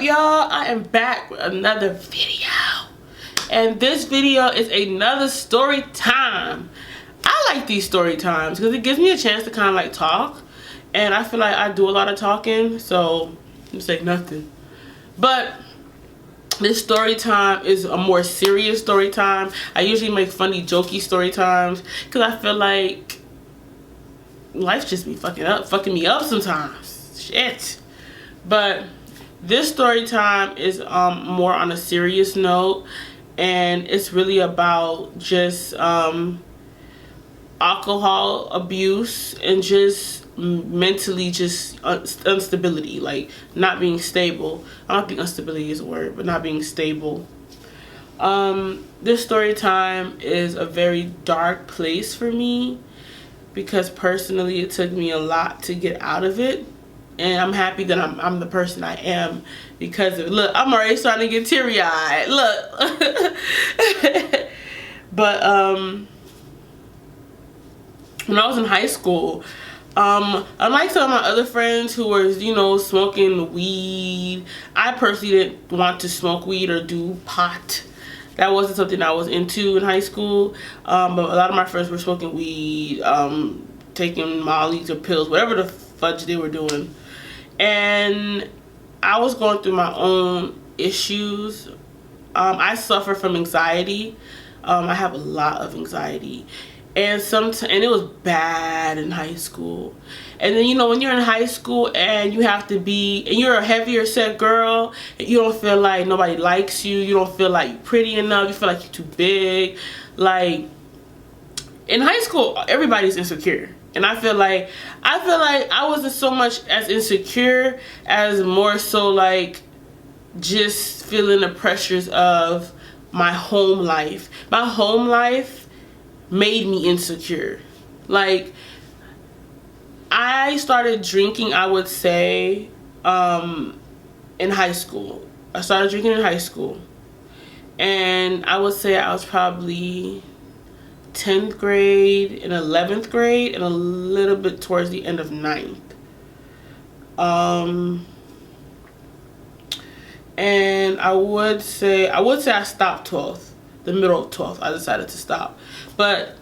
up, y'all? I am back with another video, and this video is another story time. I like these story times because it gives me a chance to kind of like talk, and I feel like I do a lot of talking, so you say nothing. But this story time is a more serious story time. I usually make funny, jokey story times because I feel like life just be fucking me up sometimes. Shit. But this story time is more on a serious note, and it's really about just alcohol abuse and just mentally just instability, like not being stable. I don't think instability is a word, but not being stable. This story time is a very dark place for me because personally it took me a lot to get out of it. And I'm happy that I'm the person I am because of, look, I'm already starting to get teary-eyed. Look. But when I was in high school, unlike some of my other friends who were, you know, smoking weed, I personally didn't want to smoke weed or do pot. That wasn't something I was into in high school. But a lot of my friends were smoking weed, taking mollies or pills, whatever the fudge they were doing. And I was going through my own issues. I suffer from anxiety. I have a lot of anxiety, and it was bad in high school. And then, you know, when you're in high school and you have to be, and you're a heavier set girl, and you don't feel like nobody likes you, you don't feel like you're pretty enough, you feel like you're too big. Like in high school, everybody's insecure. And I feel like I wasn't so much as insecure as more so like just feeling the pressures of my home life. My home life made me insecure. Like, I started drinking, I would say, in high school. I started drinking in high school. And I would say I was probably 10th grade and 11th grade and a little bit towards the end of 9th. And I would say I stopped 12th, the middle of 12th. I decided to stop. But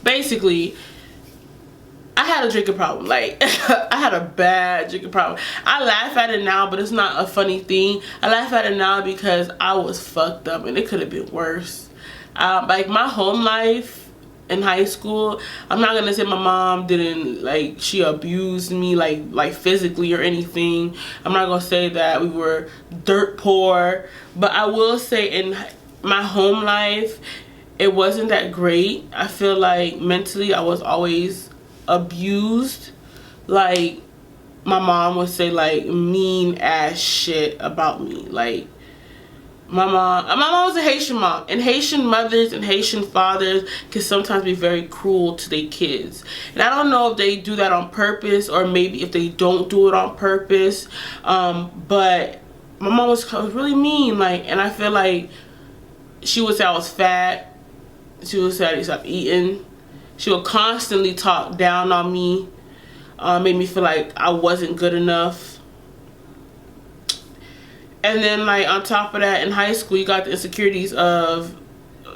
basically, I had a drinking problem. Like, I had a bad drinking problem. I laugh at it now, but it's not a funny thing. I laugh at it now because I was fucked up and it could have been worse. Like my home life in high school, I'm not gonna say my mom didn't, like, she abused me like physically or anything. I'm not gonna say that we were dirt poor, but I will say in my home life it wasn't that great. I feel like mentally I was always abused. Like, my mom would say like mean ass shit about me. Like, my mom was a Haitian mom, and Haitian mothers and Haitian fathers can sometimes be very cruel to their kids. And I don't know if they do that on purpose or maybe if they don't do it on purpose. But my mom was really mean. Like, and I feel like she would say I was fat. She would say I need to stop eating. She would constantly talk down on me, made me feel like I wasn't good enough. And then, like, on top of that, in high school, you got the insecurities of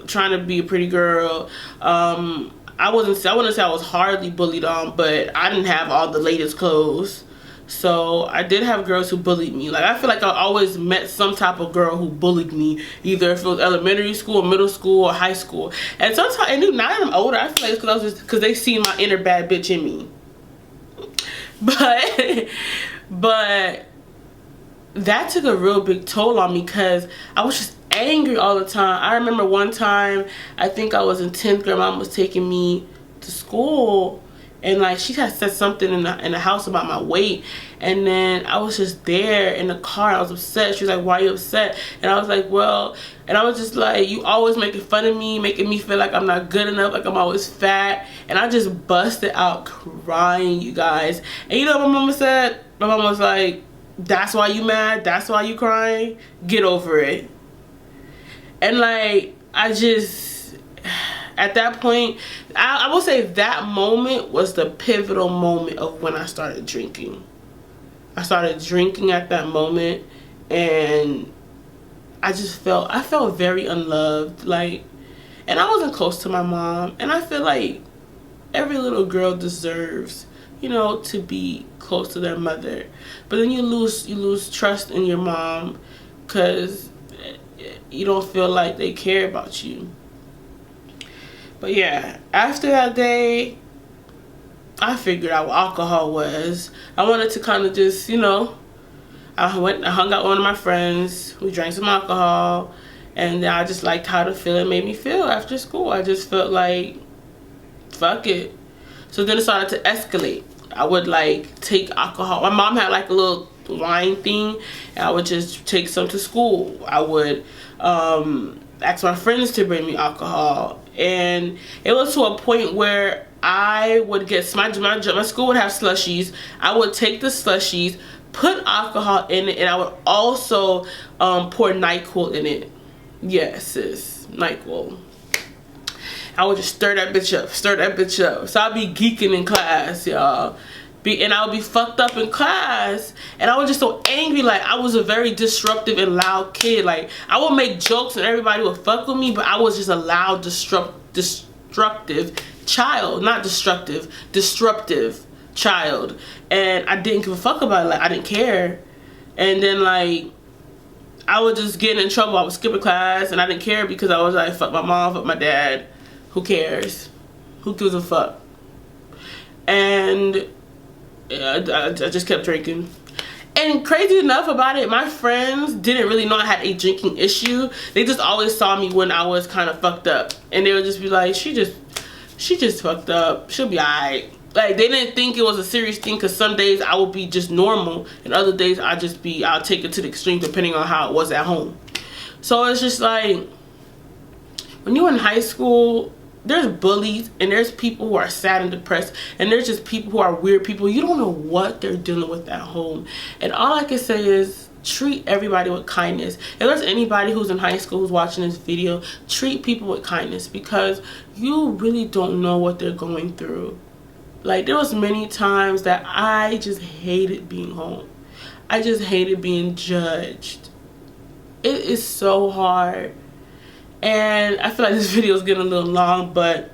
trying to be a pretty girl. I wouldn't say I was hardly bullied on, but I didn't have all the latest clothes. So I did have girls who bullied me. Like, I feel like I always met some type of girl who bullied me, either if it was elementary school, middle school, or high school. And sometimes, and now that I'm older, I feel like it's because they see my inner bad bitch in me. But that took a real big toll on me because I was just angry all the time. I remember one time, I think I was in 10th grade, my mom was taking me to school, and like she had said something in the house about my weight, and then I was just there in the car, I was upset. She was like, why are you upset? And I was like, well, and I was just like, you always making fun of me, making me feel like I'm not good enough, like I'm always fat. And I just busted out crying, you guys. And you know what my mama said? My mama was like, that's why you mad? That's why you crying? Get over it. And like, I just, at that point, I will say that moment was the pivotal moment of when I started drinking. I started drinking at that moment, and I felt very unloved, like, and I wasn't close to my mom, and I feel like every little girl deserves, you know, to be close to their mother. But then you lose trust in your mom because you don't feel like they care about you. But yeah, after that day, I figured out what alcohol was. I wanted to kind of just, you know, I hung out with one of my friends. We drank some alcohol, and then I just liked how the feeling made me feel after school. I just felt like, fuck it. So then it started to escalate. I would like take alcohol. My mom had like a little wine thing, and I would just take some to school. I would ask my friends to bring me alcohol, and it was to a point where I would get my school would have slushies. I would take the slushies, put alcohol in it, and I would also pour NyQuil in it. Yes, sis, NyQuil. I would just stir that bitch up. So I'd be geeking in class, y'all. And I would be fucked up in class. And I was just so angry. Like, I was a very disruptive and loud kid. Like, I would make jokes and everybody would fuck with me, but I was just a loud, destructive child. Not destructive, disruptive child. And I didn't give a fuck about it. Like, I didn't care. And then, like, I would just get in trouble. I would skip a class, and I didn't care because I was like, fuck my mom, fuck my dad. Who cares? Who gives a fuck? And I just kept drinking. And crazy enough about it, my friends didn't really know I had a drinking issue. They just always saw me when I was kind of fucked up. And they would just be like, she just fucked up. She'll be alright. Like, they didn't think it was a serious thing, because some days I would be just normal, and other days I'll take it to the extreme depending on how it was at home. So it's just like, when you're in high school, there's bullies, and there's people who are sad and depressed, and there's just people who are weird people. You don't know what they're dealing with at home. And all I can say is, treat everybody with kindness. If there's anybody who's in high school who's watching this video, treat people with kindness, because you really don't know what they're going through. Like, there was many times that I just hated being home. I just hated being judged. It is so hard. And I feel like this video is getting a little long, but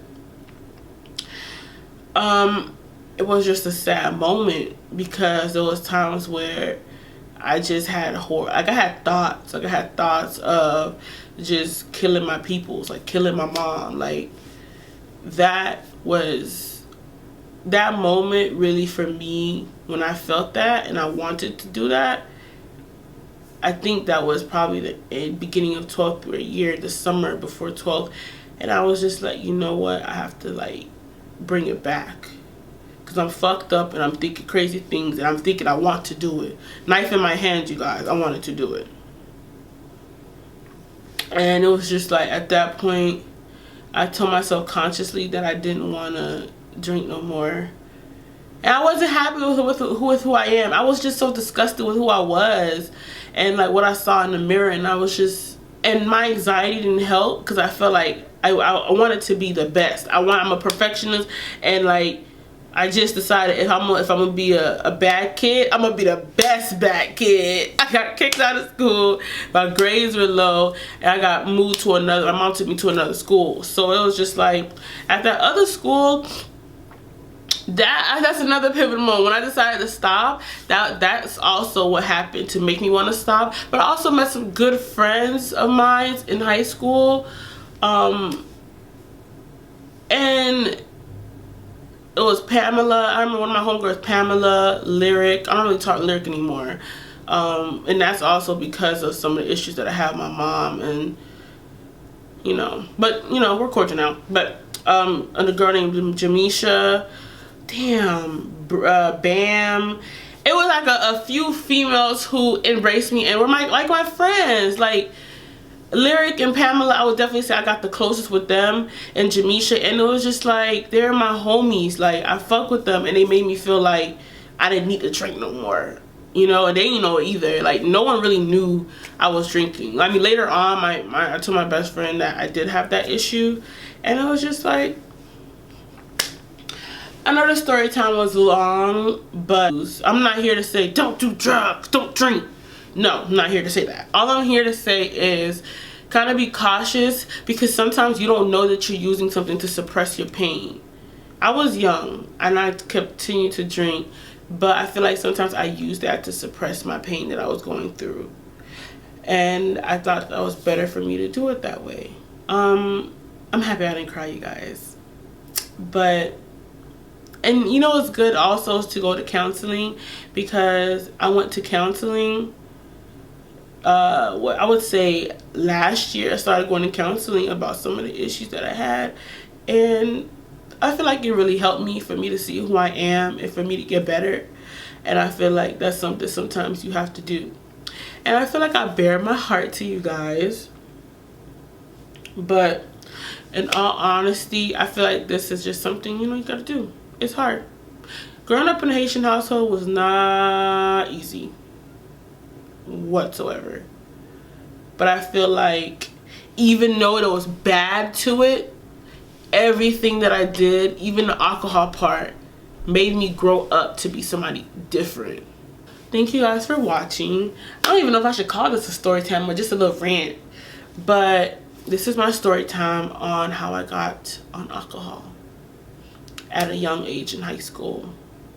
it was just a sad moment, because there was times where I just had I had thoughts of just killing my peoples, like killing my mom. Like, that moment really, for me, when I felt that and I wanted to do that, I think that was probably the beginning of 12th grade year, the summer before 12th. And I was just like, you know what? I have to, like, bring it back. Because I'm fucked up and I'm thinking crazy things, and I'm thinking I want to do it. Knife in my hand, you guys. I wanted to do it. And it was just like, at that point, I told myself consciously that I didn't want to drink no more. And I wasn't happy with who I am. I was just so disgusted with who I was, and like what I saw in the mirror. And I was just, and my anxiety didn't help, because I felt like I wanted to be the best. I'm a perfectionist, and like, I just decided if I'm gonna be a bad kid, I'm gonna be the best bad kid. I got kicked out of school. My grades were low, and I got moved to my mom took me to another school. So it was just like, at that other school, that's another pivotal moment. When I decided to stop, that's also what happened to make me want to stop. But I also met some good friends of mine in high school, and it was Pamela. I remember one of my homegirls, Pamela, Lyric. I don't really talk Lyric anymore, and that's also because of some of the issues that I have with my mom, and you know, but you know, we're cordial now. But and a girl named Jamisha, Bam. It was like a few females who embraced me and were my friends. Like, Lyric and Pamela, I would definitely say I got the closest with them, and Jamisha, and it was just like, they're my homies. Like, I fuck with them, and they made me feel like I didn't need to drink no more, you know. And they didn't know either. Like, no one really knew I was drinking. I mean, later on, I told my best friend that I did have that issue, and it was just like, I know the story time was long, but I'm not here to say don't do drugs, don't drink. No, I'm not here to say that. All I'm here to say is kind of be cautious, because sometimes you don't know that you're using something to suppress your pain. I was young and I continued to drink, but I feel like sometimes I used that to suppress my pain that I was going through. And I thought that was better for me to do it that way. I'm happy I didn't cry, you guys. But, and you know what's good also is to go to counseling, because I went to counseling, what I would say last year. I started going to counseling about some of the issues that I had, and I feel like it really helped me, for me to see who I am and for me to get better. And I feel like that's something sometimes you have to do. And I feel like I bare my heart to you guys, but in all honesty, I feel like this is just something, you know, you gotta do. It's hard. Growing up in a Haitian household was not easy whatsoever. But I feel like even though there was bad to it, everything that I did, even the alcohol part, made me grow up to be somebody different. Thank you guys for watching. I don't even know if I should call this a story time or just a little rant, but this is my story time on how I got on alcohol at a young age in high school.